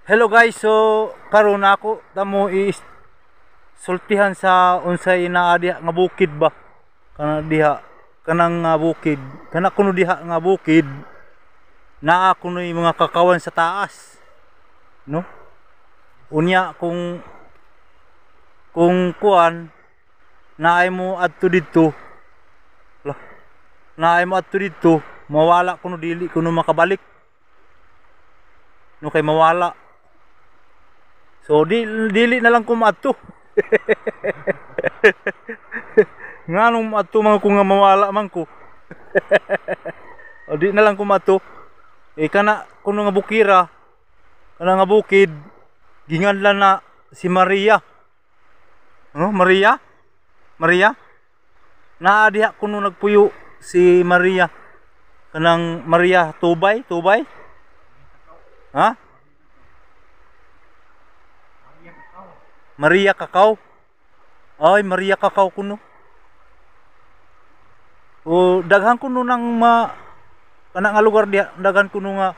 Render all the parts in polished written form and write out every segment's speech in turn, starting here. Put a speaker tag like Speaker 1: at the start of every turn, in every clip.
Speaker 1: Hello guys, so karon ako tamo sultihan sa unsay naa diha nga bukid ba? Kana diha kanang bukid, kana kuno diha nga bukid naa kuno'y mga kakawan sa taas. No? Unya kung kuan naay mo adto didto. Naay mo adto didto, mawala kuno dili kuno makabalik. No kay mawala. So dili na lang ko maadto. Nganong maadto man ko nga mawala man ko. O di na lang ko maadto. Kana kuno nga bukira, kana nga bukid ginganlan na si Maria. No, Maria? Maria? Naa diha kuno nagpuyo si Maria. Kanang Maria Tubay, Tubay? Ha? Maria Kakao. Ay, Maria Kakao kuno. O daghan kuno nang kana nga lugar diha, daghan kuno nga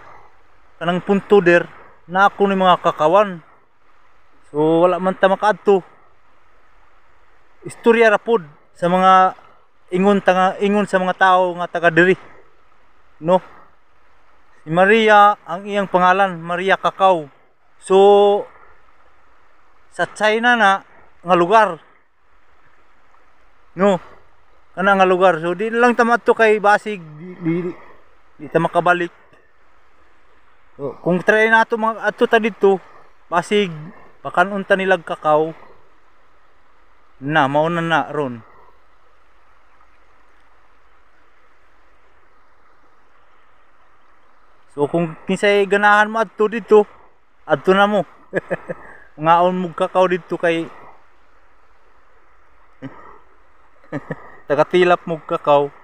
Speaker 1: kanang punto der na ako ni mga kakawan. So wala man ta makaadto. Istorya ra pod sa mga ingon sa mga tao nga taga diri. No. Si Maria ang iyang pangalan, Maria Kakao. So sa China na nga lugar. No. Kana nga lugar. So di lang ta maadto kay basig di ta makabalik. So, kung try na ato mga adto ta dito, basig pakanon ta nilag kakao. Na mauna na ron. So kung kinsay ganahan mo adto dito, adto na mo. Ngaon mo kakao dito kay tagatilap mo kakao.